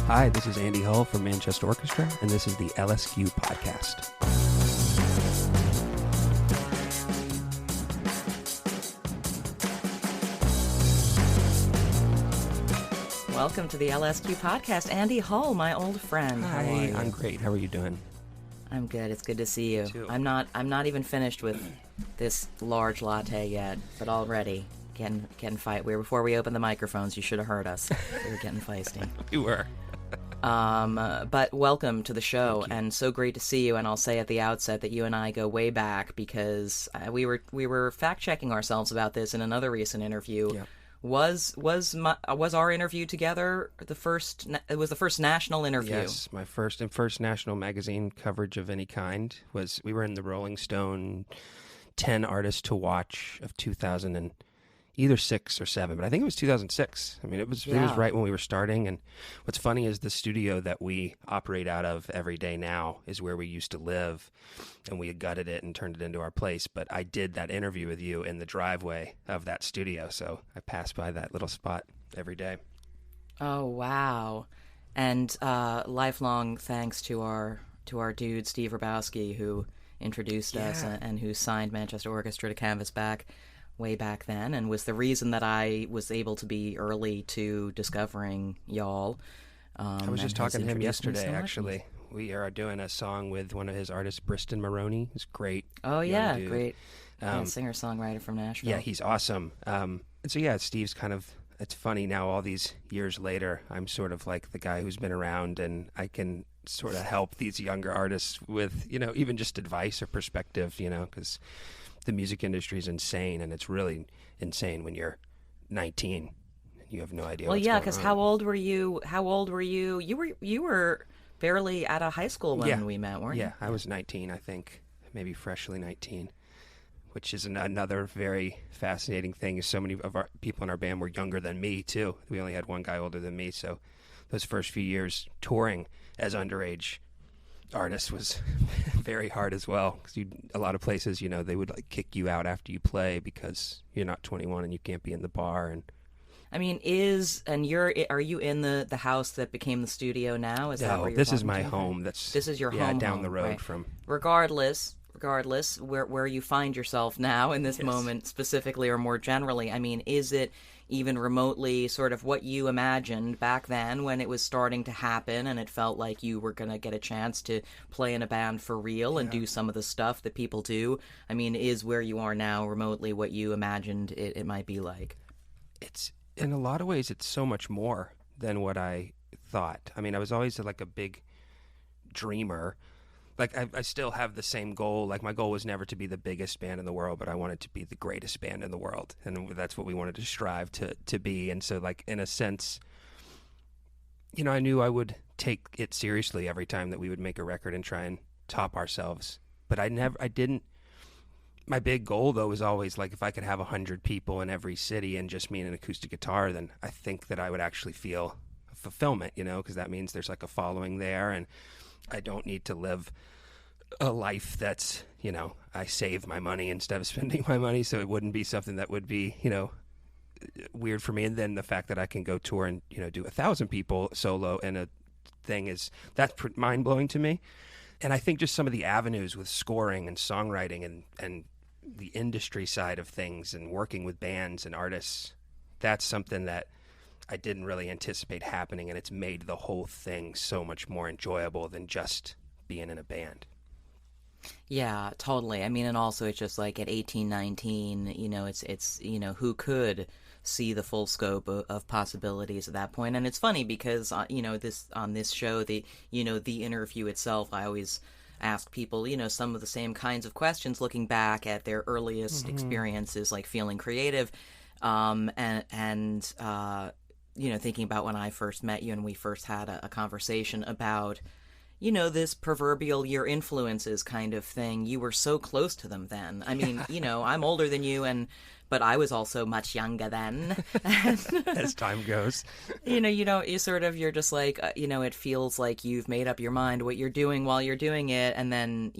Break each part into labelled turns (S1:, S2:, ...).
S1: Hi, this is Andy Hull from Manchester Orchestra, and this is the LSQ Podcast.
S2: Welcome to the LSQ Podcast. Andy Hull, my old friend.
S1: Hi,
S2: How are you?
S1: I'm great. How are you doing?
S2: I'm good. It's good to see you.
S1: Too.
S2: I'm not even finished with this large latte yet, but already getting fight. Before we opened the microphones, you should have heard us. We were getting feisty.
S1: You were.
S2: But welcome to the show, and so great to see you. And I'll say at the outset that you and I go way back because we were fact checking ourselves about this in another recent interview.
S1: Yeah.
S2: Was our interview together the first? It was the first national interview.
S1: Yes, my first national magazine coverage of any kind was. We were in the Rolling Stone 10 Artists to Watch of 2000 and either 6 or 7, but I think it was 2006. I mean, it was right when we were starting. And what's funny is the studio that we operate out of every day now is where we used to live, and we had gutted it and turned it into our place. But I did that interview with you in the driveway of that studio, so I pass by that little spot every day.
S2: Oh wow! And lifelong thanks to our dude Steve Rabowski, who introduced us and who signed Manchester Orchestra to Canvas Back way back then, and was the reason that I was able to be early to discovering y'all.
S1: I was just talking to him yesterday, actually. We are doing a song with one of his artists, Briston Maroney. He's great.
S2: Oh, yeah, great. Singer-songwriter from Nashville.
S1: Yeah, he's awesome. And so, yeah, Steve's kind of, it's funny now, all these years later, I'm sort of like the guy who's been around, and I can sort of help these younger artists with, even just advice or perspective, because the music industry is insane, and it's really insane when you're 19 and you have no idea.
S2: Well, yeah, because how old were you? You were barely out of high school when we met, weren't you?
S1: Yeah, I was 19, I think, maybe freshly 19, which is another very fascinating thing. Is so many of our people in our band were younger than me too. We only had one guy older than me, so those first few years touring as underage artist was very hard as well, because a lot of places, they would like kick you out after you play because you're not 21 and you can't be in the bar. And
S2: I mean, are you in the house that became the studio now? Is that where you're
S1: this is my home.
S2: This is your home
S1: down the road,
S2: right?
S1: From
S2: regardless where you find yourself now in this moment specifically, or more generally, I mean, is it even remotely sort of what you imagined back then when it was starting to happen and it felt like you were going to get a chance to play in a band for real and do some of the stuff that people do? I mean, is where you are now remotely what you imagined it might be like?
S1: It's, in a lot of ways, it's so much more than what I thought. I mean, I was always like a big dreamer. Like, I still have the same goal. Like, my goal was never to be the biggest band in the world, but I wanted to be the greatest band in the world. And that's what we wanted to strive to be. And so, like, in a sense, I knew I would take it seriously every time that we would make a record and try and top ourselves. But I didn't. My big goal, though, was always, like, if I could have 100 people in every city and just me and an acoustic guitar, then I think that I would actually feel fulfillment, because that means there's, like, a following there, and I don't need to live a life that's, I save my money instead of spending my money, so it wouldn't be something that would be, weird for me. And then the fact that I can go tour and, do 1,000 people solo in a thing that's mind-blowing to me. And I think just some of the avenues with scoring and songwriting and the industry side of things and working with bands and artists, that's something that I didn't really anticipate happening, and it's made the whole thing so much more enjoyable than just being in a band.
S2: Yeah, totally. I mean, and also it's just like at 18, 19, it's who could see the full scope of possibilities at that point. And it's funny because, on this show, the interview itself, I always ask people, some of the same kinds of questions looking back at their earliest experiences, like feeling creative, thinking about when I first met you and we first had a conversation about, this proverbial your influences kind of thing. You were so close to them then. I mean, I'm older than you, but I was also much younger then.
S1: As time goes.
S2: You're just like, it feels like you've made up your mind what you're doing while you're doing it. And then,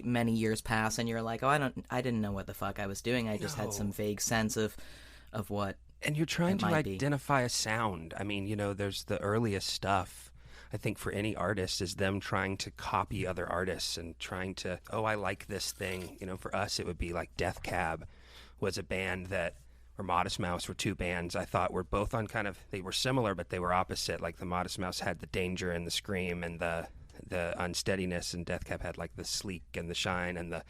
S2: many years pass and you're like, I didn't know what the fuck I was doing. I just had some vague sense of what.
S1: And you're trying to identify a sound. I mean, there's the earliest stuff I think for any artist is them trying to copy other artists and trying to, oh, I like this thing. You know, for us, it would be like Death Cab was a band that, or Modest Mouse were two bands I thought were both on kind of, they were similar, but they were opposite. Like the Modest Mouse had the danger and the scream and the unsteadiness, and Death Cab had like the sleek and the shine and the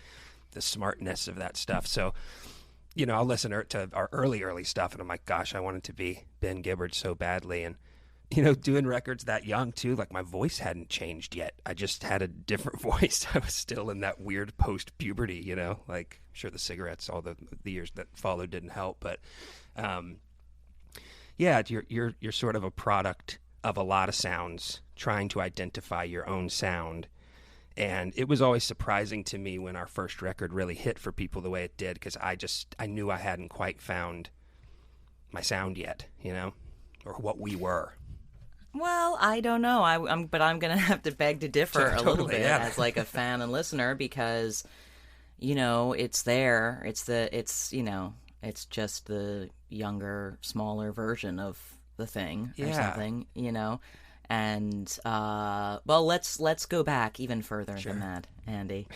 S1: smartness of that stuff. So, you know, I'll listen to our early stuff, and I'm like, gosh, I wanted to be Ben Gibbard so badly. And, you know, doing records that young too, like my voice hadn't changed yet. I just had a different voice. I was still in that weird post-puberty, you know, like I'm sure the cigarettes, all the years that followed didn't help. But, yeah, you're sort of a product of a lot of sounds, trying to identify your own sound. And it was always surprising to me when our first record really hit for people the way it did, because I knew I hadn't quite found my sound yet, you know, or what we were.
S2: Well, I don't know. But I'm gonna have to beg to differ a little bit as like a fan and listener, because, you know, it's there. It's you know, it's just the younger, smaller version of the thing or something, you know. And well, let's go back even further than that, Andy.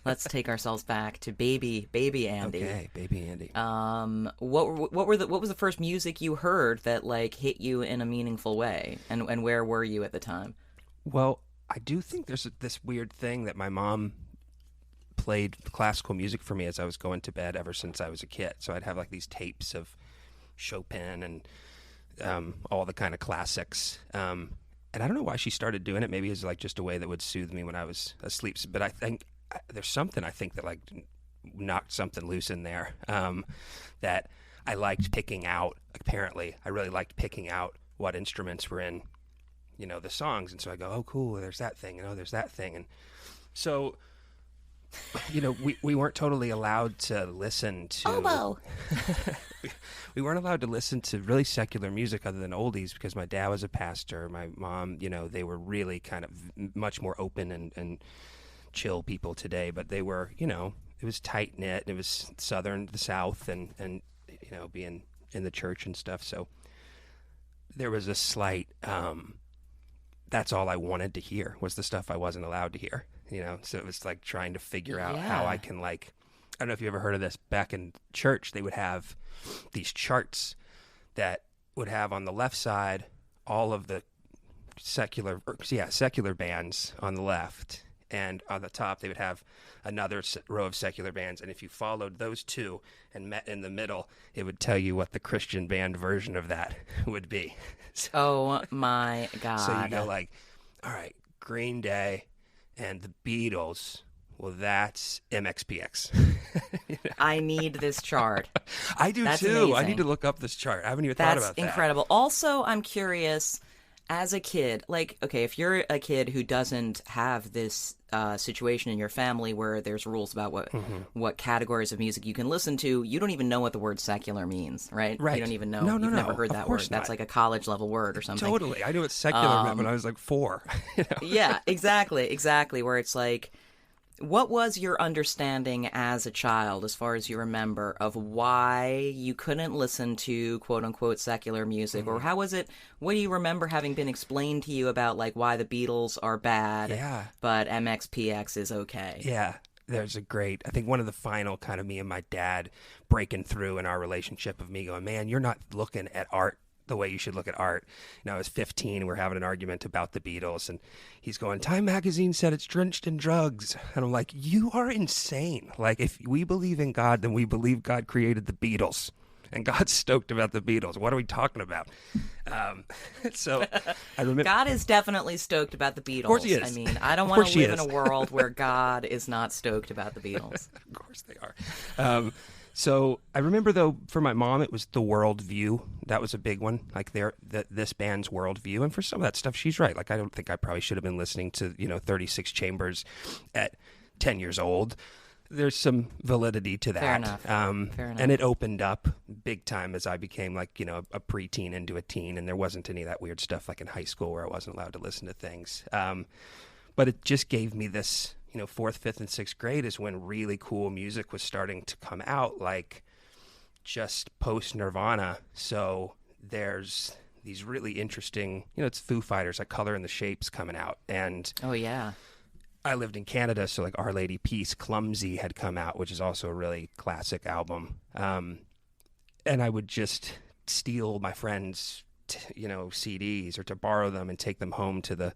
S2: Let's take ourselves back to baby Andy.
S1: Okay, baby Andy.
S2: What was the first music you heard that like hit you in a meaningful way, and where were you at the time?
S1: Well, I do think there's this weird thing that my mom played classical music for me as I was going to bed ever since I was a kid. So I'd have like these tapes of Chopin and all the kind of classics. And I don't know why she started doing it. Maybe it's like just a way that would soothe me when I was asleep. But I think there's something I think that like knocked something loose in there, that I liked picking out. Apparently, I really liked picking out what instruments were in, you know, the songs. And so I go, oh, cool, there's that thing, and oh, there's that thing. And so, you know, we weren't totally allowed to listen to
S2: Oboe.
S1: We weren't allowed to listen to really secular music other than oldies, because my dad was a pastor. My mom, you know, they were really kind of much more open and chill people today, but they were, you know, it was tight knit. It was the South, and you know, being in the church and stuff. So there was a slight. That's all I wanted to hear was the stuff I wasn't allowed to hear. You know, so it was like trying to figure out how I can, like, I don't know if you ever heard of this. Back in church, they would have these charts that would have on the left side all of the secular bands on the left, and on the top they would have another row of secular bands. And if you followed those two and met in the middle, it would tell you what the Christian band version of that would be. So,
S2: oh my God!
S1: So you go like, all right, Green Day and the Beatles. Well, that's MXPX. You know?
S2: I need this chart.
S1: I do
S2: That's
S1: too.
S2: amazing.
S1: I need to look up this chart. I haven't even thought about that.
S2: That's incredible. Also, I'm curious, as a kid, like, okay, if you're a kid who doesn't have this situation in your family where there's rules about what categories of music you can listen to, you don't even know what the word secular means, right?
S1: Right.
S2: You don't even know.
S1: No,
S2: You've never heard
S1: of
S2: that
S1: course
S2: word.
S1: not.
S2: That's like a college level word or something.
S1: Totally. I knew what secular meant when I was like 4. You know?
S2: Yeah, exactly. Where it's like, what was your understanding as a child, as far as you remember, of why you couldn't listen to quote-unquote secular music? Or how was it, what do you remember having been explained to you about, like, why the Beatles are bad, but MXPX is okay?
S1: Yeah, there's I think one of the final kind of me and my dad breaking through in our relationship of me going, man, you're not looking at art the way you should look at art. You know, I was 15, we're having an argument about the Beatles, and he's going, Time magazine said it's drenched in drugs. And I'm like, you are insane. Like, if we believe in God, then we believe God created the Beatles. And God's stoked about the Beatles. What are we talking about? So I remember
S2: God is definitely stoked about the Beatles. Of
S1: course he is.
S2: I mean, I don't want to live in a world where God is not stoked about the Beatles.
S1: Of course they are. So I remember, though, for my mom, it was the worldview. That was a big one, like this band's worldview. And for some of that stuff, she's right. Like, I don't think I probably should have been listening to, 36 Chambers at 10 years old. There's some validity to that.
S2: Fair enough. Fair enough.
S1: And it opened up big time as I became, like, a preteen into a teen. And there wasn't any of that weird stuff like in high school where I wasn't allowed to listen to things. But it just gave me this... 4th, 5th, and 6th grade is when really cool music was starting to come out, like just post Nirvana. So there's these really interesting, it's Foo Fighters, like Color and the Shapes coming out. And
S2: Oh yeah.
S1: I lived in Canada, so like Our Lady Peace, Clumsy had come out, which is also a really classic album. And I would just steal my friends, CDs, or to borrow them and take them home to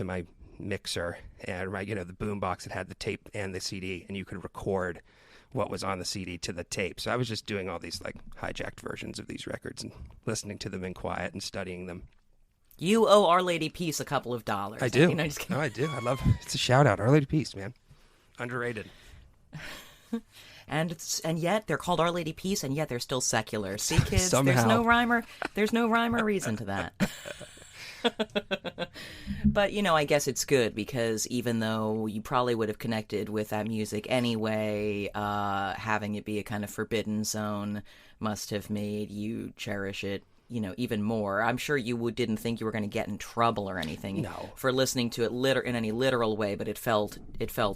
S1: my mixer and the boombox that had the tape and the CD, and you could record what was on the CD to the tape. So I was just doing all these like hijacked versions of these records and listening to them in quiet and studying them.
S2: You owe Our Lady Peace a couple of dollars.
S1: I do.
S2: Just kidding.
S1: No, I do. I love it's a shout out. Our Lady Peace, man. Underrated.
S2: And yet they're called Our Lady Peace, and yet they're still secular. See, kids,
S1: Somehow.
S2: There's no rhyme or reason to that. But, I guess it's good because even though you probably would have connected with that music anyway, having it be a kind of forbidden zone must have made you cherish it, even more. I'm sure you didn't think you were going to get in trouble or anything for listening to it in any literal way, but it felt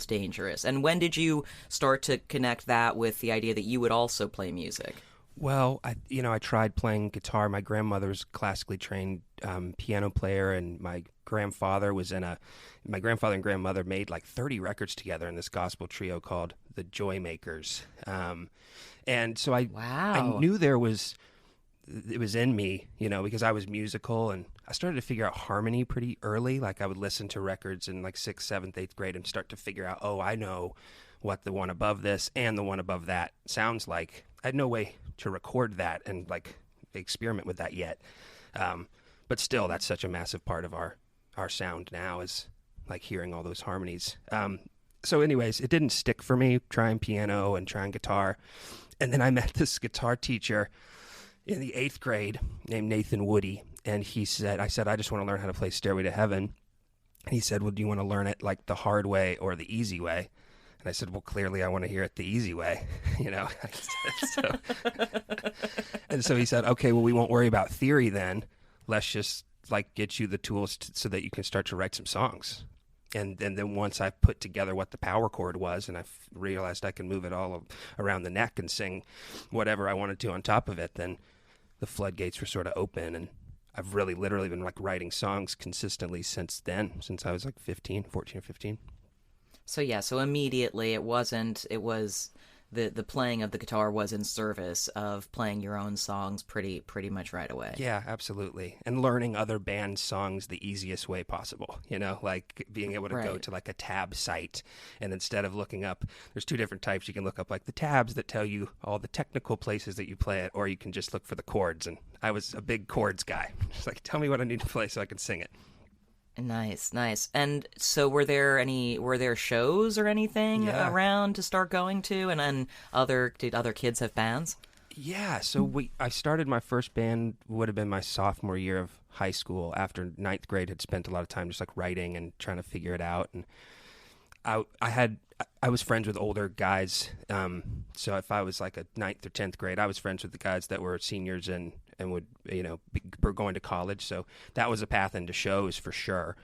S2: dangerous. And when did you start to connect that with the idea that you would also play music?
S1: Well, I tried playing guitar. My grandmother's classically trained piano player, and my grandfather and grandmother made like 30 records together in this gospel trio called the Joy Makers. And so I knew it was in me, because I was musical, and I started to figure out harmony pretty early. Like I would listen to records in like 6th, 7th, 8th grade and start to figure out, I know what the one above this and the one above that sounds like. I had no way to record that and like experiment with that yet. But still, that's such a massive part of our sound now, is like hearing all those harmonies. So anyways, it didn't stick for me trying piano and trying guitar. And then I met this guitar teacher in the 8th grade named Nathan Woody. And I said, I just want to learn how to play Stairway to Heaven. And he said, well, do you want to learn it like the hard way or the easy way? And I said, well, clearly I want to hear it the easy way, And so he said, okay, well, we won't worry about theory then. Let's just like get you the tools so that you can start to write some songs. And then once I put together what the power chord was, and I realized I can move it all around the neck and sing whatever I wanted to on top of it, then the floodgates were sort of open. And I've really literally been like writing songs consistently since I was like 14 or 15.
S2: So immediately it was the playing of the guitar was in service of playing your own songs pretty much right away.
S1: Yeah, absolutely. And learning other bands' songs the easiest way possible, like being able to go to like a tab site, and instead of looking up, there's 2 different types. You can look up like the tabs that tell you all the technical places that you play it, or you can just look for the chords. And I was a big chords guy. Just like, tell me what I need to play so I can sing it.
S2: Nice. And so were there shows or anything around to start going to? And then did other kids have bands?
S1: Yeah, so I started my first band would have been my sophomore year of high school, after 9th grade. Had spent a lot of time just like writing and trying to figure it out. And I was friends with older guys. So if I was like a 9th or 10th grade, I was friends with the guys that were seniors and would, were going to college. So that was a path into shows for sure.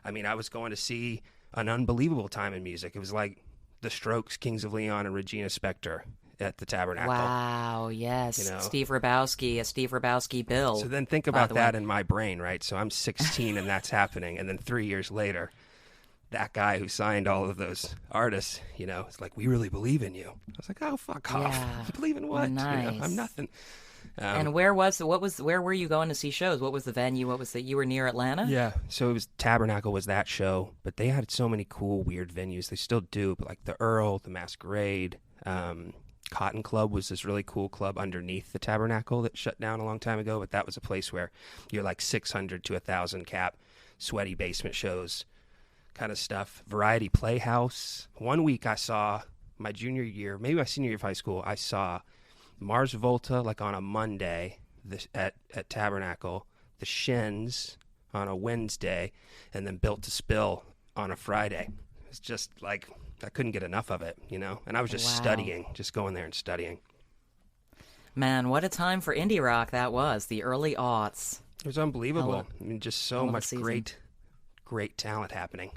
S1: I mean, I was going to see an unbelievable time in music. It was like The Strokes, Kings of Leon, and Regina Spektor at the Tabernacle.
S2: Wow, yes. Steve Rabowski, a Steve Rabowski bill.
S1: So then think about that in my brain, right? So I'm 16 and that's happening. And then 3 years later, that guy who signed all of those artists, it's like, we really believe in you. I was like, oh, fuck off.
S2: Yeah.
S1: Believe in what?
S2: Nice.
S1: I'm nothing.
S2: And where were you going to see shows? What was the venue? You were near Atlanta?
S1: Yeah. So it was Tabernacle was that show, but they had so many cool, weird venues. They still do, but like the Earl, the Masquerade, Cotton Club was this really cool club underneath the Tabernacle that shut down a long time ago. But that was a place where you're like 600 to 1,000 cap, sweaty basement shows kind of stuff. Variety Playhouse. One week I saw my junior year, maybe my senior year of high school, I saw Mars Volta like on a Monday at Tabernacle, the Shins on a Wednesday, and then Built to Spill on a Friday. It's just like I couldn't get enough of it, and I was just studying, just going there and studying.
S2: Man, what a time for indie rock that was, the early aughts.
S1: It was unbelievable. I mean, just so much great talent happening,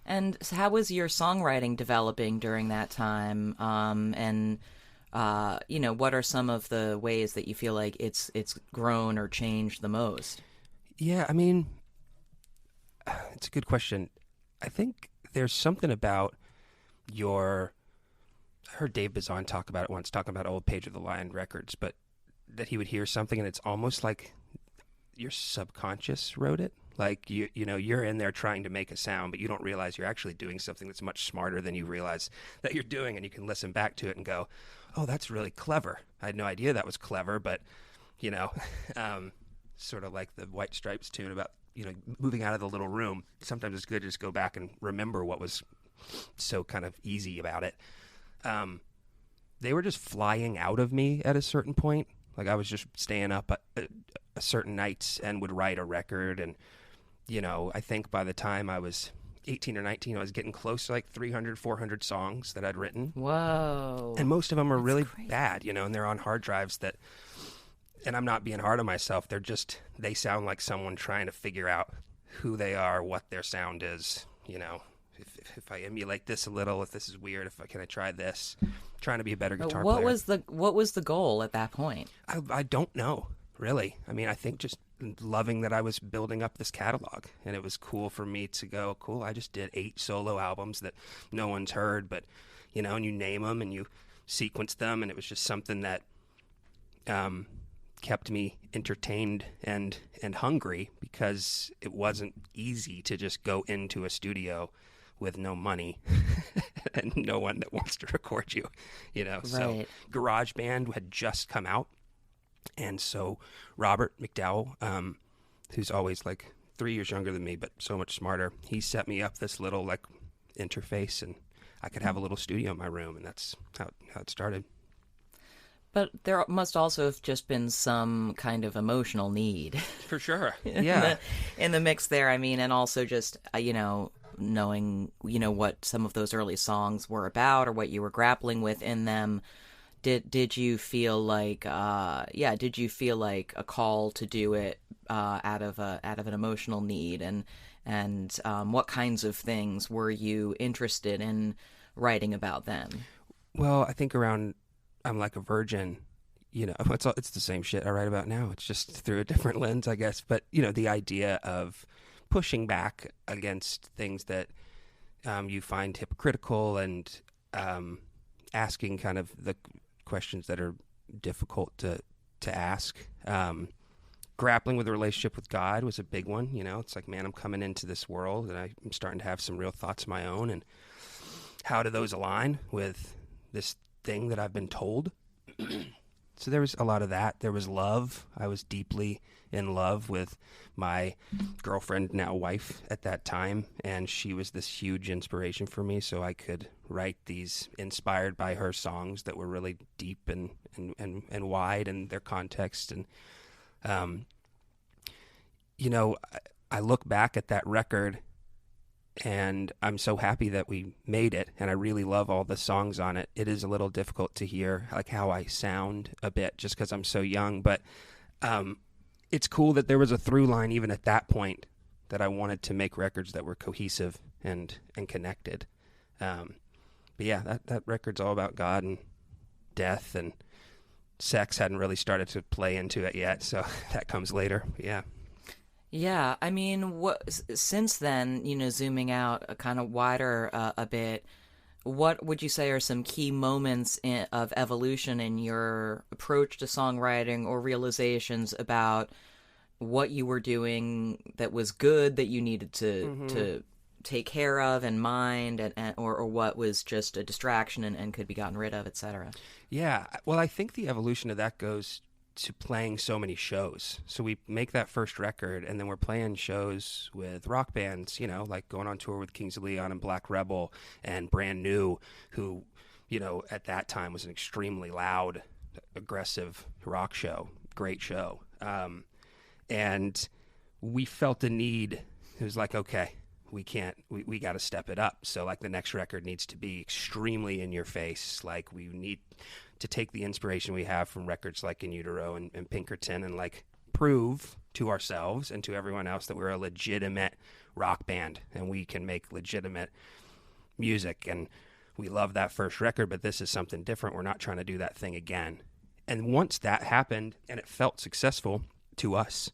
S2: And so how was your songwriting developing during that time? And what are some of the ways that you feel like it's grown or changed the most?
S1: Yeah, I mean, it's a good question. I think there's something about your. I heard Dave Bazan talk about it once, talking about old Page of the Lion records, but that he would hear something and it's almost like your subconscious wrote it. Like you're in there trying to make a sound, but you don't realize you're actually doing something that's much smarter than you realize that you're doing, and you can listen back to it and go, "Oh, that's really clever. I had no idea that was clever." But you know, sort of like the White Stripes tune about moving out of the little room. Sometimes it's good to just go back and remember what was so kind of easy about it. They were just flying out of me at a certain point. Like I was just staying up a certain nights and would write a record. And, I think by the time I was 18 or 19, I was getting close to like 300, 400 songs that I'd written.
S2: Whoa.
S1: And most of them are really
S2: crazy.
S1: bad, and they're on hard drives and I'm not being hard on myself. They sound like someone trying to figure out who they are, what their sound is, if I emulate this a little, if this is weird, can I try this? I'm trying to be a better guitar player.
S2: What was the goal at that point?
S1: I don't know, really. I mean, I think just loving that I was building up this catalog, and it was cool for me to go, cool, I just did 8 solo albums that no one's heard, but, and you name them and you sequence them, and it was just something that kept me entertained and hungry, because it wasn't easy to just go into a studio with no money and no one that wants to record you,
S2: Right.
S1: So GarageBand had just come out, and so Robert McDowell, who's always like 3 years younger than me but so much smarter, he set me up this little like interface, and I could have a little studio in my room, and that's how it started.
S2: But there must also have just been some kind of emotional need
S1: For sure.
S2: in
S1: Yeah.
S2: in the mix there. I mean, and also just knowing what some of those early songs were about or what you were grappling with in them. Did you feel like did you feel like a call to do it out of an emotional need, and what kinds of things were you interested in writing about then?
S1: Well, I think around I'm Like a Virgin, it's the same shit I write about now. It's just through a different lens, I guess. But, the idea of pushing back against things that you find hypocritical, and asking kind of the questions that are difficult to ask. Grappling with the relationship with God was a big one. It's like, man, I'm coming into this world and I'm starting to have some real thoughts of my own. And how do those align with this thing that I've been told? So there was a lot of that. There was love. I was deeply in love with my girlfriend, now wife, at that time, and she was this huge inspiration for me, so I could write these inspired by her songs that were really deep and wide in their context. And I look back at that record and I'm so happy that we made it, and I really love all the songs on it. It is a little difficult to hear like how I sound a bit just because I'm so young, but it's cool that there was a through line even at that point, that I wanted to make records that were cohesive and connected. But yeah, that record's all about God and death, and sex hadn't really started to play into it yet, so that comes later. Yeah.
S2: Yeah, I mean, since then, zooming out a kind of wider a bit, what would you say are some key moments of evolution in your approach to songwriting, or realizations about what you were doing that was good that you needed to take care of and mind, or what was just a distraction and could be gotten rid of, etc.?
S1: Yeah, well, I think the evolution of that goes to playing so many shows. So we make that first record, and then we're playing shows with rock bands, like going on tour with Kings of Leon and Black Rebel and Brand New, who, at that time was an extremely loud, aggressive rock show. Great show. And we felt a need. It was like, okay, we got to step it up. So like the next record needs to be extremely in your face. Like we need to take the inspiration we have from records like In Utero and Pinkerton, and like prove to ourselves and to everyone else that we're a legitimate rock band and we can make legitimate music. And we love that first record, but this is something different. We're not trying to do that thing again. And once that happened and it felt successful to us,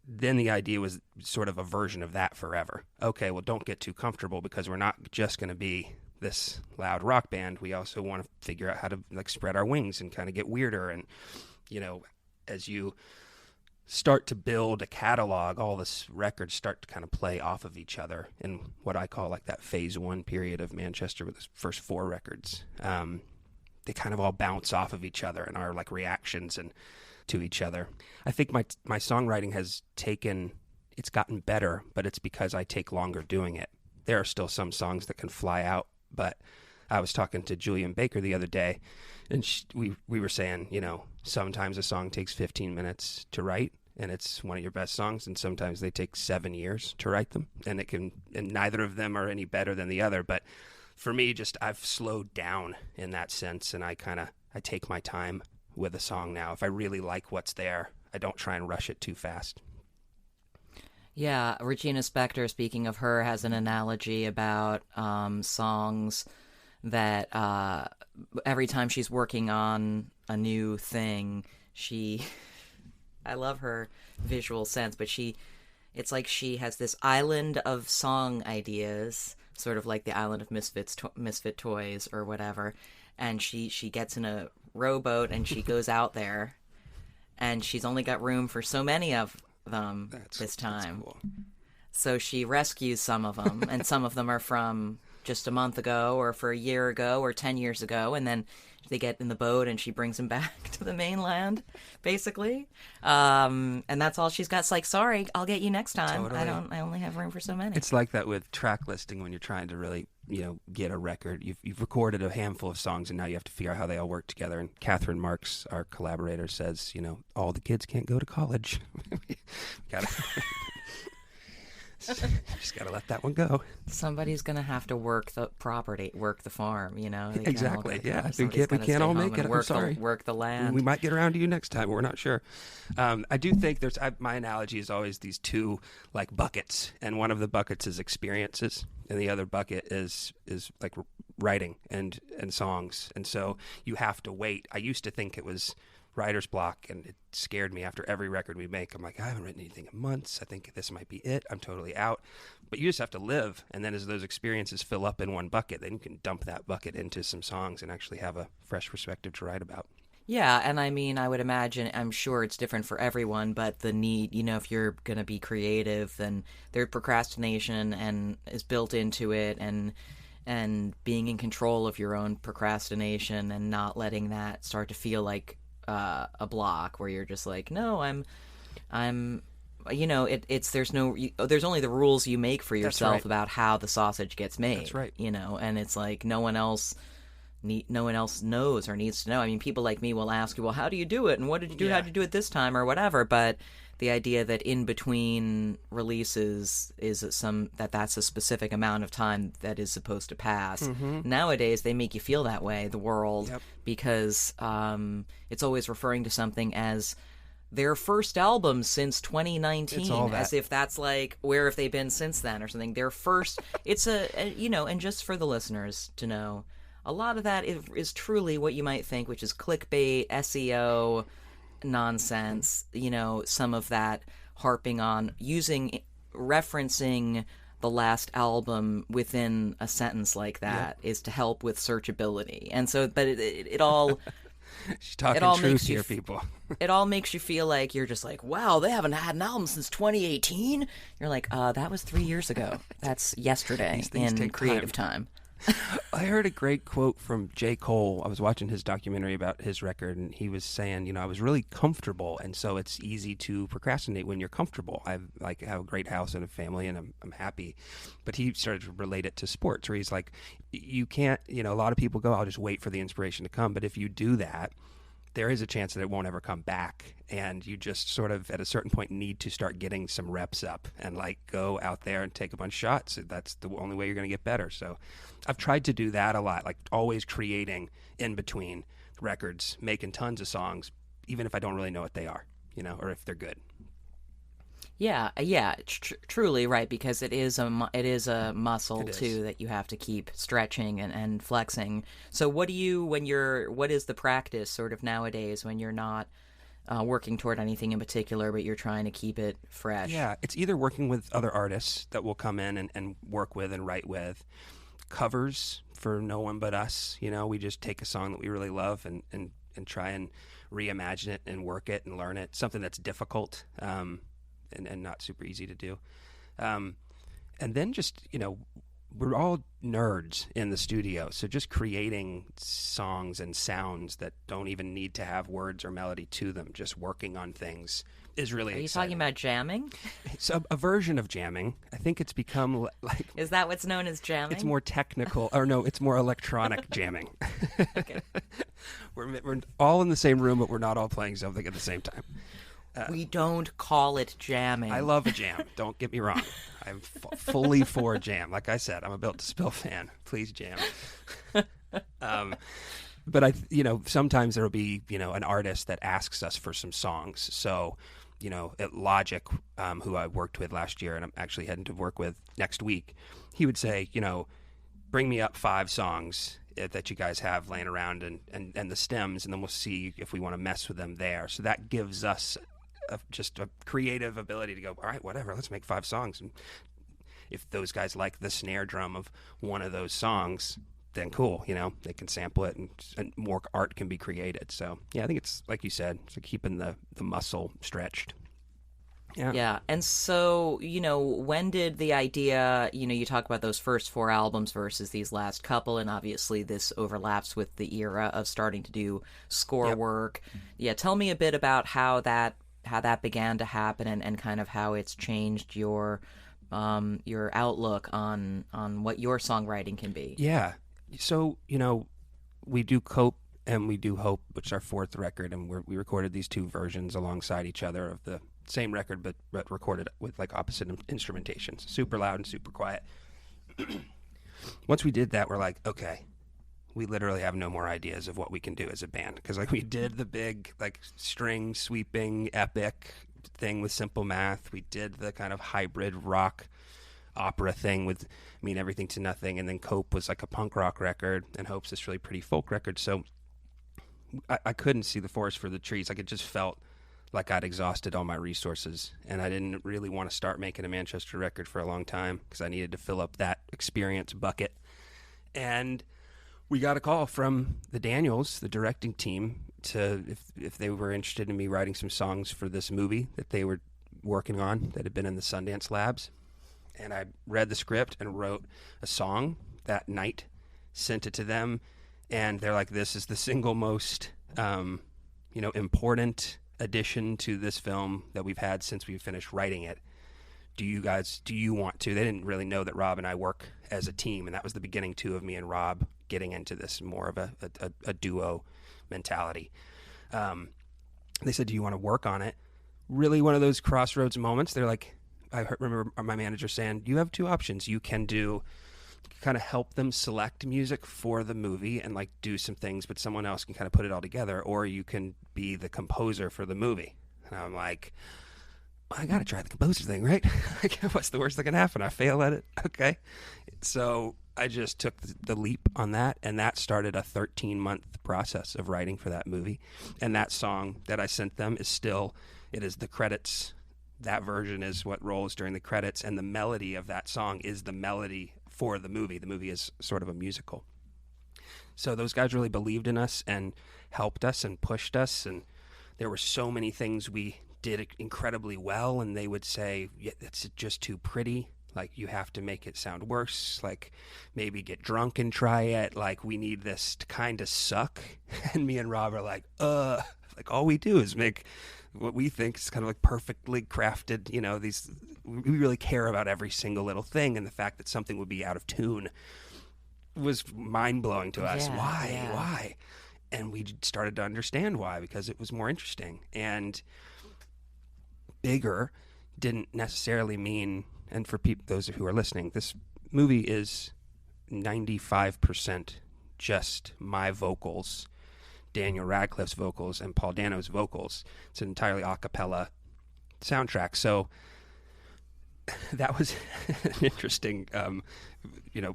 S1: then the idea was sort of a version of that forever. Okay, well, don't get too comfortable, because we're not just going to be this loud rock band. We also want to figure out how to like spread our wings and kind of get weirder. And, you know, as you start to build a catalog, all the records start to kind of play off of each other in what I call like that phase one period of Manchester with the first 4 records. They kind of all bounce off of each other and are like reactions and to each other. I think my songwriting has it's gotten better, but it's because I take longer doing it. There are still some songs that can fly out, but I was talking to Julian Baker the other day, and we were saying, you know, sometimes a song takes 15 minutes to write, and it's one of your best songs, and sometimes they take 7 years to write them, and neither of them are any better than the other. But for me, just I've slowed down in that sense, and I take my time with a song now. If I really like what's there, I don't try and rush it too fast.
S2: Yeah, Regina Spektor, speaking of her, has an analogy about songs that every time she's working on a new thing, I love her visual sense, but it's like she has this island of song ideas, sort of like the island of misfit toys or whatever, and she gets in a rowboat and she goes out there, and she's only got room for so many of them this time. That's cool. So she rescues some of them, and some of them are from just a month ago or for a year ago or 10 years ago, and then they get in the boat and she brings them back to the mainland, basically. And that's all she's got. It's like, sorry, I'll get you next time. Totally. I only have room for so many.
S1: It's like that with track listing when you're trying to really, you know, get a record. You've recorded a handful of songs, and now you have to figure out how they all work together. And Catherine Marks, our collaborator, says, you know, all the kids can't go to college. Just gotta let that one go.
S2: Somebody's gonna have to work the property, work the farm. You know,
S1: exactly. Yeah, we can't all make it. I'm sorry.
S2: Work the land.
S1: We might get around to you next time. We're not sure. I do think my analogy is always these two like buckets, and one of the buckets is experiences, and the other bucket is like writing and songs. And so you have to wait. I used to think it was writer's block, and it scared me after every record we make. I'm like, I haven't written anything in months. I think this might be it. I'm totally out. But you just have to live, and then as those experiences fill up in one bucket, then you can dump that bucket into some songs and actually have a fresh perspective to write about.
S2: Yeah, and I mean, I would imagine, I'm sure it's different for everyone, but the need, you know, if you're going to be creative, then there's procrastination and is built into it, and being in control of your own procrastination and not letting that start to feel like a block where you're just like, no, I'm, you know, there's only the rules you make for yourself about how the sausage gets made.
S1: That's right.
S2: You know, and it's like no one else knows or needs to know. I mean, people like me will ask you, well, how do you do it? And what did you do? How did you do it this time or whatever? But the idea that in between releases that's a specific amount of time that is supposed to pass. Mm-hmm. Nowadays, they make you feel that way, the world, because it's always referring to something as their first album since 2019, as if that's like, where have they been since then or something. Their first, it's you know, and just for the listeners to know, a lot of that is truly what you might think, which is clickbait, SEO, nonsense. You know, some of that harping on referencing the last album within a sentence like that is to help with searchability. And so, but it all
S1: she's talking truth here, people.
S2: It all makes you feel like you're just like, wow, they haven't had an album since 2018. You're like, that was 3 years ago. That's yesterday in creative time.
S1: I heard a great quote from J. Cole. I was watching his documentary about his record, and he was saying, you know, I was really comfortable, and so it's easy to procrastinate when you're comfortable. I have a great house and a family, and I'm happy. But he started to relate it to sports, where he's like, you can't, you know, a lot of people go, I'll just wait for the inspiration to come. But if you do that, there is a chance that it won't ever come back, and you just sort of at a certain point need to start getting some reps up and like go out there and take a bunch of shots. That's the only way you're going to get better. So I've tried to do that a lot, like always creating in between records, making tons of songs, even if I don't really know what they are, you know, or if they're good.
S2: Truly right, because it is a muscle
S1: It is.
S2: too that you have to keep stretching and flexing. So what do you what is the practice sort of nowadays when you're not working toward anything in particular, but you're trying to keep it fresh?
S1: Yeah, it's either working with other artists that will come in and work with and write with, covers for no one but us. You know, we just take a song that we really love and try and reimagine it and work it and learn it. Something that's difficult and not super easy to do. Um, and then just, you know, we're all nerds in the studio. So just creating songs and sounds that don't even need to have words or melody to them, just working on things is really
S2: Are you talking
S1: exciting.
S2: about jamming?
S1: It's a version of jamming. I think it's become like
S2: Is that what's known as
S1: it's
S2: jamming?
S1: more technical, or no, it's more electronic jamming.
S2: Okay.
S1: We're all in the same room, but we're not all playing something at the same time.
S2: We don't call it jamming.
S1: I love a jam. Don't get me wrong. I'm fully for a jam. Like I said, I'm a Built to Spill fan. Please jam. But you know, sometimes there'll be, you know, an artist that asks us for some songs. So, you know, at Logic, who I worked with last year, and I'm actually heading to work with next week, he would say, you know, bring me up 5 songs that you guys have laying around and the stems, and then we'll see if we want to mess with them there. So that gives us just a creative ability to go, all right, whatever, let's make 5 songs. And if those guys like the snare drum of one of those songs, then cool, you know, they can sample it and more art can be created. So yeah, I think it's like you said, it's like keeping the muscle stretched. Yeah.
S2: Yeah. And so, when did the idea, you talk about those first 4 albums versus these last couple, and obviously this overlaps with the era of starting to do score
S1: Yep.
S2: work. Yeah. Tell me a bit about how that began to happen and kind of how it's changed your outlook on what your songwriting can be.
S1: Yeah. So, you know, we do Cope and we do Hope, which is our 4th record, and we recorded these 2 versions alongside each other of the same record, but recorded with like opposite instrumentations, super loud and super quiet. Once we did that, we're like, okay, we literally have no more ideas of what we can do as a band, because like we did the big like string sweeping epic thing with Simple Math. We did the kind of hybrid rock opera thing with Mean Everything to Nothing, and then Cope was like a punk rock record, and Hope's this really pretty folk record. So I couldn't see the forest for the trees. Like it just felt like I'd exhausted all my resources, and I didn't really want to start making a Manchester record for a long time because I needed to fill up that experience bucket. And we got a call from the Daniels, the directing team, to if they were interested in me writing some songs for this movie that they were working on that had been in the Sundance Labs. And I read the script and wrote a song that night, sent it to them, and they're like, "This is the single most, important addition to this film that we've had since we finished writing it. Do you want to?" They didn't really know that Rob and I work as a team, and that was the beginning too of me and Rob getting into this more of a duo mentality. They said, "Do you want to work on it?" Really, one of those crossroads moments. They're like, remember my manager saying, "You have 2 options. You can kind of help them select music for the movie and like do some things, but someone else can kind of put it all together, or you can be the composer for the movie." And I'm like, well, I got to try the composer thing, right? Like, what's the worst that can happen? I fail at it. Okay. So I just took the leap on that, and that started a 13-month process of writing for that movie. And that song that I sent them it is the credits. That version is what rolls during the credits, and the melody of that song is the melody for the movie. The movie is sort of a musical. So those guys really believed in us and helped us and pushed us, and there were so many things we did incredibly well, and they would say, "Yeah, that's just too pretty. Like, you have to make it sound worse. Like, maybe get drunk and try it. Like, we need this to kind of suck." And me and Rob are like, like all we do is make what we think is kind of like perfectly crafted, we really care about every single little thing, and the fact that something would be out of tune was mind-blowing to us.
S2: Yeah,
S1: Why?
S2: yeah.
S1: Why? And we started to understand why, because it was more interesting. And bigger didn't necessarily mean, and for those who are listening, this movie is 95% just my vocals, Daniel Radcliffe's vocals, and Paul Dano's vocals. It's an entirely a cappella soundtrack. So that was an interesting,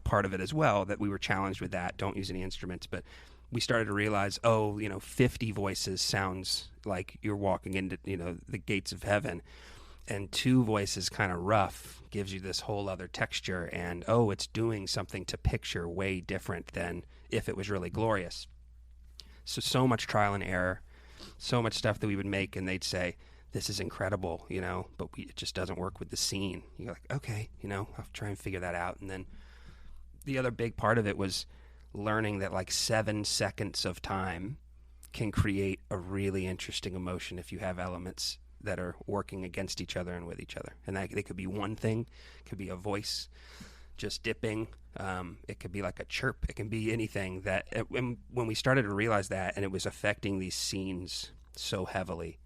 S1: part of it as well, that we were challenged with that. Don't use any instruments, but we started to realize, 50 voices sounds like you're walking into, the gates of heaven, and 2 voices kind of rough gives you this whole other texture, and it's doing something to picture way different than if it was really glorious. So much trial and error, so much stuff that we would make, and they'd say, this is incredible, but it just doesn't work with the scene. You're like, okay, I'll try and figure that out. And then the other big part of it was learning that like 7 seconds of time can create a really interesting emotion if you have elements that are working against each other and with each other. And that, it could be one thing, it could be a voice just dipping, it could be like a chirp, it can be anything. That when we started to realize that, and it was affecting these scenes so heavily,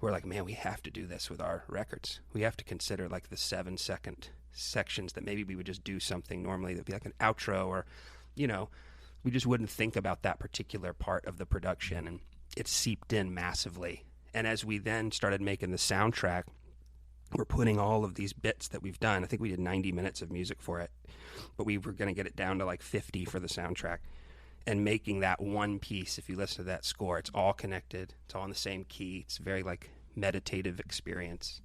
S1: we're like, man, we have to do this with our records. We have to consider like the 7-second sections that maybe we would just do something normally that'd be like an outro, or we just wouldn't think about that particular part of the production, and it seeped in massively. And as we then started making the soundtrack, we're putting all of these bits that we've done. I think we did 90 minutes of music for it, but we were going to get it down to like 50 for the soundtrack, and making that one piece. If you listen to that score, it's all connected, it's all in the same key, it's a very like meditative experience.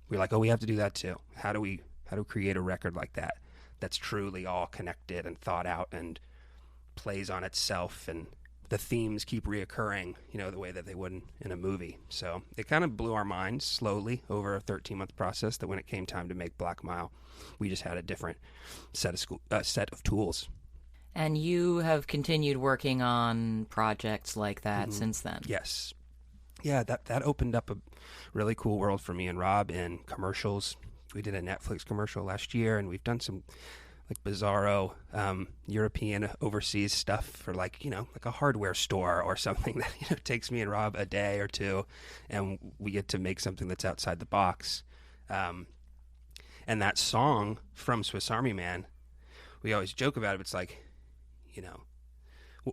S1: We're like, we have to do that too. How do we create a record like that that's truly all connected and thought out and plays on itself, and the themes keep reoccurring, the way that they would in a movie. So it kind of blew our minds slowly over a 13-month process, that when it came time to make Black Mile, we just had a different set of tools.
S2: And you have continued working on projects like that since then.
S1: Yes. Yeah, that opened up a really cool world for me and Rob in commercials. We did a Netflix commercial last year, and we've done some like bizarro European overseas stuff for like a hardware store or something that takes me and Rob a day or two, and we get to make something that's outside the box. And that song from Swiss Army Man, we always joke about it. It's like,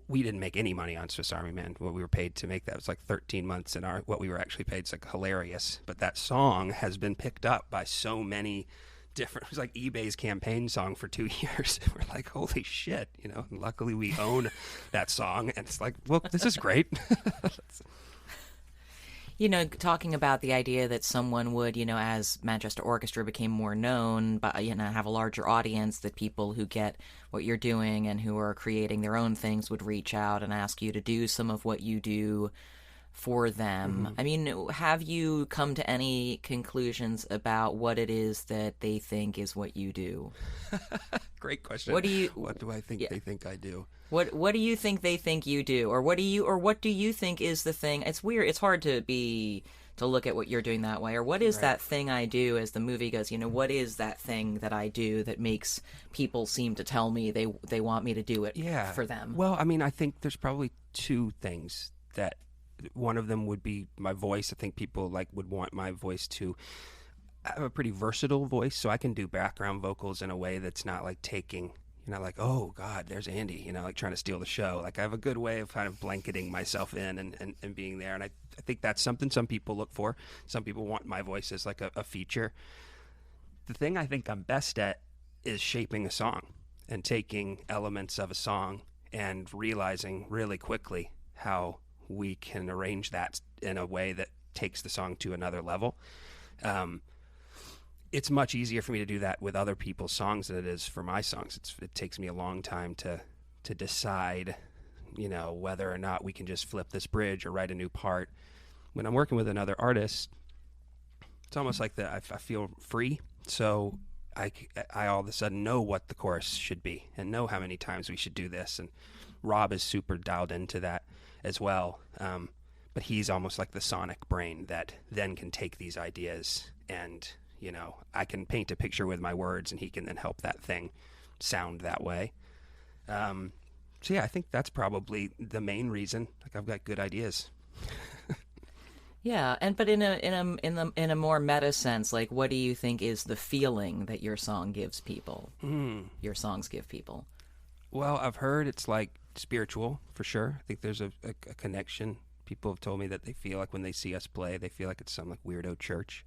S1: we didn't make any money on Swiss Army Man. What we were paid to make that was like 13 months, and what we were actually paid is like hilarious. But that song has been picked up by so many different. It was like eBay's campaign song for 2 years. We're like, holy shit, And luckily we own that song, and it's like, well, this is great.
S2: Talking about the idea that someone would, as Manchester Orchestra became more known, but, have a larger audience, that people who get what you're doing and who are creating their own things would reach out and ask you to do some of what you do for them. I mean, have you come to any conclusions about what it is that they think is what you do?
S1: Great question. What do I think they think I do?
S2: What do you think they think you do, or what do you think is the thing? It's weird. It's hard to look at what you're doing that way, or what is that thing I do, as the movie goes. What is that thing that I do that makes people seem to tell me they want me to do it for them?
S1: Well, I mean, I think there's probably 2 things. That one of them would be my voice. I think people would want my voice to. I have a pretty versatile voice, so I can do background vocals in a way that's not like taking. Like, oh, God, there's Andy, like trying to steal the show. Like, I have a good way of kind of blanketing myself in and being there. And I think that's something some people look for. Some people want my voice as like a feature. The thing I think I'm best at is shaping a song and taking elements of a song and realizing really quickly how we can arrange that in a way that takes the song to another level. It's much easier for me to do that with other people's songs than it is for my songs. It takes me a long time to decide, whether or not we can just flip this bridge or write a new part. When I'm working with another artist, it's almost like I feel free. So I all of a sudden know what the chorus should be and know how many times we should do this. And Rob is super dialed into that as well. But he's almost like the sonic brain that then can take these ideas and I can paint a picture with my words, and he can then help that thing sound that way. So yeah, I think that's probably the main reason. Like, I've got good ideas.
S2: Yeah, but in a more meta sense, like, what do you think is the feeling that your song gives people? Your songs give people.
S1: Well, I've heard it's like spiritual for sure. I think there's a connection People have told me that they feel like when they see us play, they feel like it's some like weirdo church,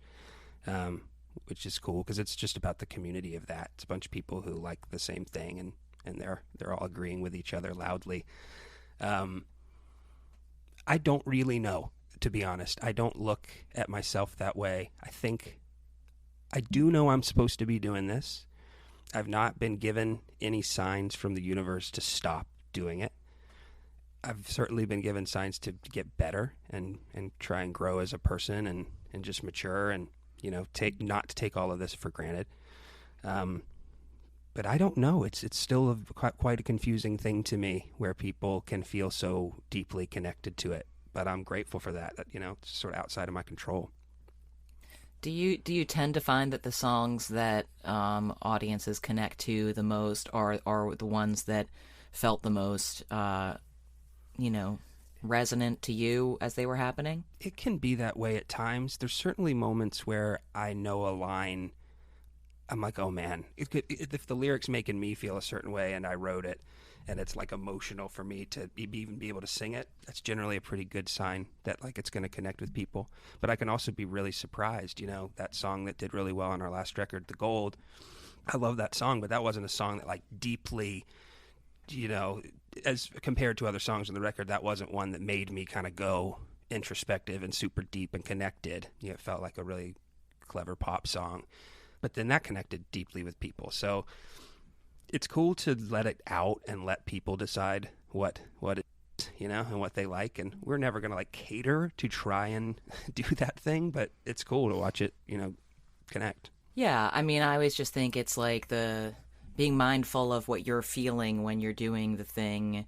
S1: um, which is cool because it's just about the community of that. It's a bunch of people who like the same thing, and they're all agreeing with each other loudly. Um, I don't really know, to be honest. I don't look at myself that way. I think I do know I'm supposed to be doing this. I've not been given any signs from the universe to stop doing it. I've certainly been given signs to get better and try and grow as a person and just mature and, take not to take all of this for granted. But I don't know. It's still quite a confusing thing to me where people can feel so deeply connected to it. But I'm grateful for that. It's sort of outside of my control.
S2: Do you tend to find that the songs that audiences connect to the most are the ones that felt the most resonant to you as they were happening?
S1: It can be that way at times. There's certainly moments where I know a line. I'm like, oh man, if the lyrics making me feel a certain way and I wrote it and it's like emotional for me to even be able to sing it, that's generally a pretty good sign that like it's going to connect with people. But I can also be really surprised, that song that did really well on our last record, The Gold. I love that song, but that wasn't a song that like deeply, as compared to other songs on the record, that wasn't one that made me kind of go introspective and super deep and connected. It felt like a really clever pop song. But then that connected deeply with people. So it's cool to let it out and let people decide what it is, and what they like. And we're never going to like cater to try and do that thing, but it's cool to watch it, connect.
S2: Yeah, I mean, I always just think it's like the being mindful of what you're feeling when you're doing the thing,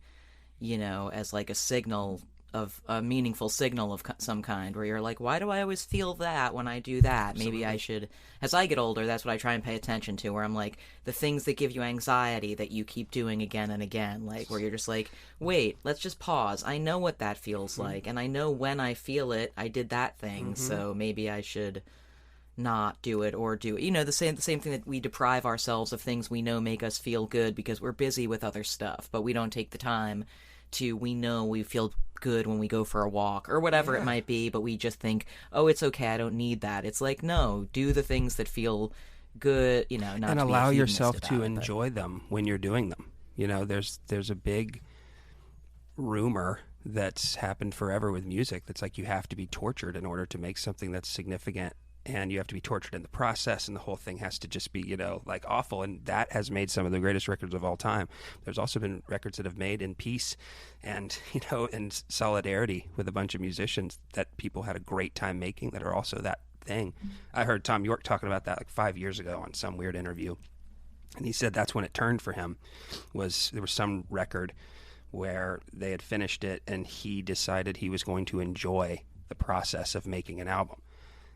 S2: as like a signal of a meaningful signal of some kind where you're like, why do I always feel that when I do that?
S1: Absolutely.
S2: Maybe I should, as I get older, that's what I try and pay attention to, where I'm like, the things that give you anxiety that you keep doing again and again, like where you're just like, wait, let's just pause. I know what that feels like, and I know when I feel it, I did that thing, so maybe I should not do it or do it. The same thing that we deprive ourselves of things we know make us feel good because we're busy with other stuff, but we don't take the time we know we feel good when we go for a walk or whatever it might be, but we just think, oh, it's okay, I don't need that. It's like, no, do the things that feel good, not
S1: and
S2: to
S1: allow
S2: be a
S1: yourself to
S2: but
S1: enjoy them when you're doing them. There's a big rumor that's happened forever with music that's like you have to be tortured in order to make something that's significant, and you have to be tortured in the process, and the whole thing has to just be, like awful. And that has made some of the greatest records of all time. There's also been records that have made in peace and, in solidarity with a bunch of musicians that people had a great time making that are also that thing. I heard Tom York talking about that like 5 years ago on some weird interview. And he said that's when it turned for him. There was some record where they had finished it and he decided he was going to enjoy the process of making an album.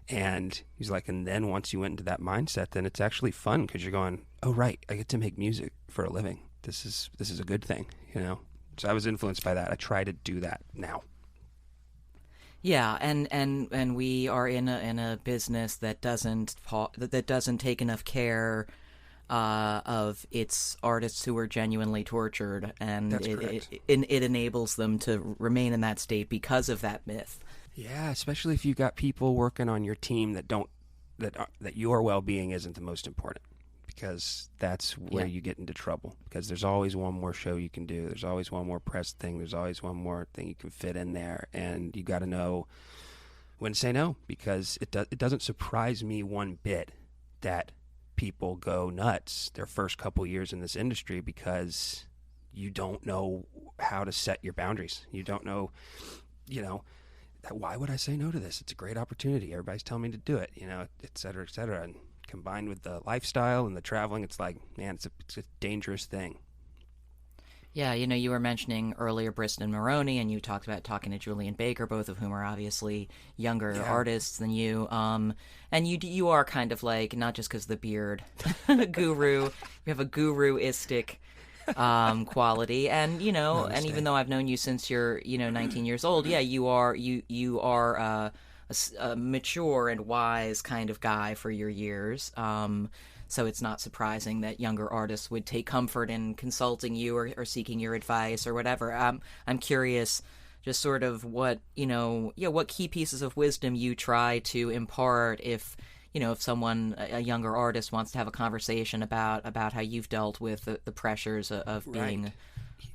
S1: And he's like, and then once you went into that mindset, then it's actually fun because you're going, oh, right, I get to make music for a living. This is a good thing, So I was influenced by that. I try to do that now.
S2: Yeah, and we are in a business that doesn't take enough care of its artists who are genuinely tortured, and it enables them to remain in that state because of that myth.
S1: Yeah, especially if you got people working on your team that your well-being isn't the most important, because that's where you get into trouble, because there's always one more show you can do. There's always one more press thing. There's always one more thing you can fit in there, and you got to know when to say no, because it doesn't surprise me one bit that people go nuts their first couple years in this industry because you don't know how to set your boundaries. You don't know, why would I say no to this? It's a great opportunity. Everybody's telling me to do it, et cetera, et cetera. And combined with the lifestyle and the traveling, it's like, man, it's a dangerous thing.
S2: Yeah, you were mentioning earlier Briston Maroney, and you talked about talking to Julian Baker, both of whom are obviously younger artists than you. And you are kind of like, not just because of the beard, guru. You have a guru-istic quality, and and even though I've known you since you're 19 years old, you are a mature and wise kind of guy for your years. So it's not surprising that younger artists would take comfort in consulting you or seeking your advice or whatever. I'm curious just sort of what, what key pieces of wisdom you try to impart if, if someone, a younger artist, wants to have a conversation about how you've dealt with the pressures of being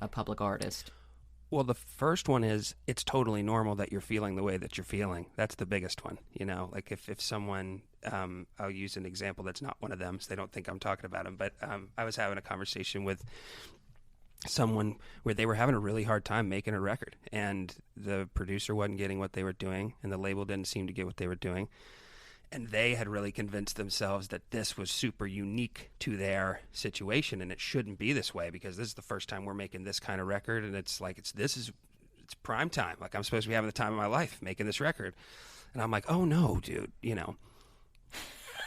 S2: a public artist.
S1: Well, the first one is it's totally normal that you're feeling the way that you're feeling. That's the biggest one, like if someone, I'll use an example that's not one of them, so they don't think I'm talking about them, but I was having a conversation with someone where they were having a really hard time making a record, and the producer wasn't getting what they were doing, and the label didn't seem to get what they were doing. And they had really convinced themselves that this was super unique to their situation, and it shouldn't be this way because this is the first time we're making this kind of record, and it's prime time. Like, I'm supposed to be having the time of my life making this record. And I'm like, oh no, dude,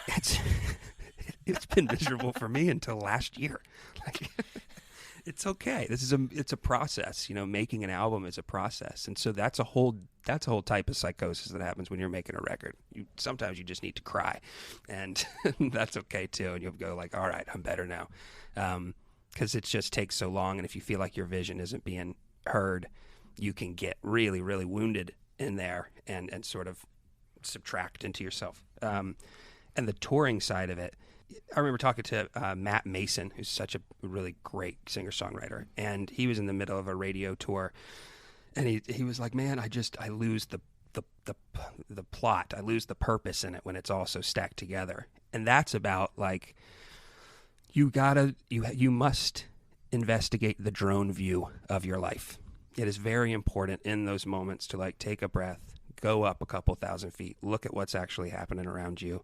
S1: it's been miserable for me until last year. Like, it's okay. It's a process. Making an album is a process, and so that's a whole type of psychosis that happens when you're making a record. Sometimes you just need to cry, and that's okay too. And you'll go like, all right, I'm better now, because it just takes so long. And if you feel like your vision isn't being heard, you can get really, really wounded in there and sort of subtract into yourself. And the touring side of it, I remember talking to Matt Mason, who's such a really great singer-songwriter, and he was in the middle of a radio tour, and he was like, man, I lose the plot. I lose the purpose in it when it's all so stacked together. And that's about, like, you must investigate the drone view of your life. It is very important in those moments to, like, take a breath, go up a couple thousand feet, look at what's actually happening around you,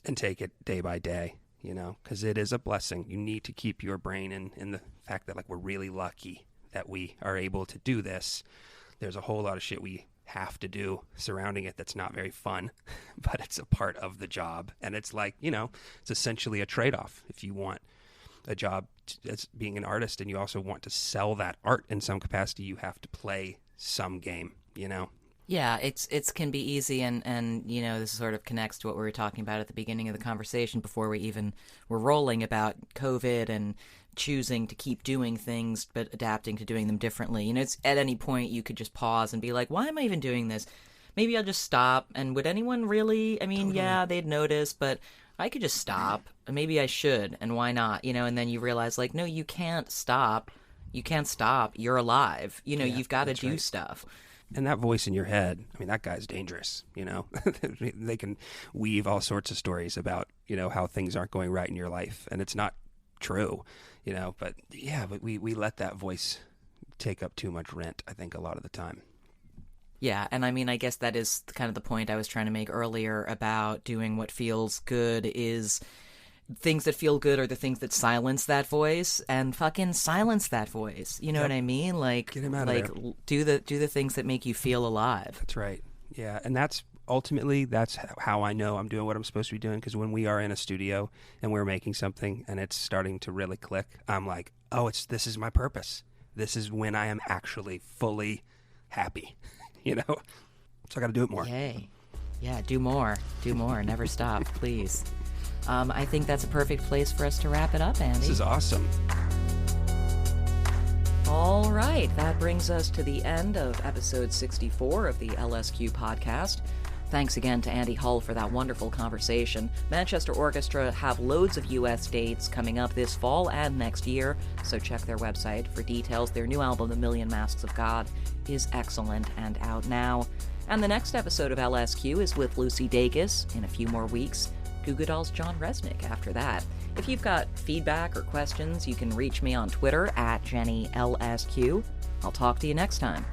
S1: and take it day by day, because it is a blessing. You need to keep your brain in the fact that, like, we're really lucky that we are able to do this. There's a whole lot of shit we have to do surrounding it that's not very fun, but it's a part of the job. And it's like, it's essentially a trade-off. If you want a job as being an artist and you also want to sell that art in some capacity, you have to play some game,
S2: Yeah, it's can be easy, and this sort of connects to what we were talking about at the beginning of the conversation before we even were rolling about COVID and choosing to keep doing things but adapting to doing them differently. It's at any point you could just pause and be like, why am I even doing this? Maybe I'll just stop. And would anyone really? I mean, totally. Yeah, they'd notice, but I could just stop. Maybe I should, and why not? And then you realize, like, no, you can't stop. You can't stop. You're alive. You've got to do stuff.
S1: And that voice in your head, I mean, that guy's dangerous, They can weave all sorts of stories about, how things aren't going right in your life. And it's not true, But we let that voice take up too much rent, I think, a lot of the time.
S2: Yeah, and I mean, I guess that is kind of the point I was trying to make earlier about doing what feels good is... things that feel good are the things that silence that voice, and fucking silence that voice. You know what I mean? Like,
S1: get him out of there.
S2: Do the things that make you feel alive.
S1: That's right. Yeah, and that's how I know I'm doing what I'm supposed to be doing, because when we are in a studio and we're making something and it's starting to really click, I'm like, oh, this is my purpose. This is when I am actually fully happy, So I got to do it more.
S2: Yay. Yeah, do more. Never stop, please. I think that's a perfect place for us to wrap it up, Andy.
S1: This is awesome.
S2: All right, that brings us to the end of episode 64 of the LSQ podcast. Thanks again to Andy Hull for that wonderful conversation. Manchester Orchestra have loads of U.S. dates coming up this fall and next year, so check their website for details. Their new album, The Million Masks of God, is excellent and out now. And the next episode of LSQ is with Lucy Dacus in a few more weeks. Goo Goo Dolls' John Resnick after that. If you've got feedback or questions, you can reach me on Twitter @JennyLSQ. I'll talk to you next time.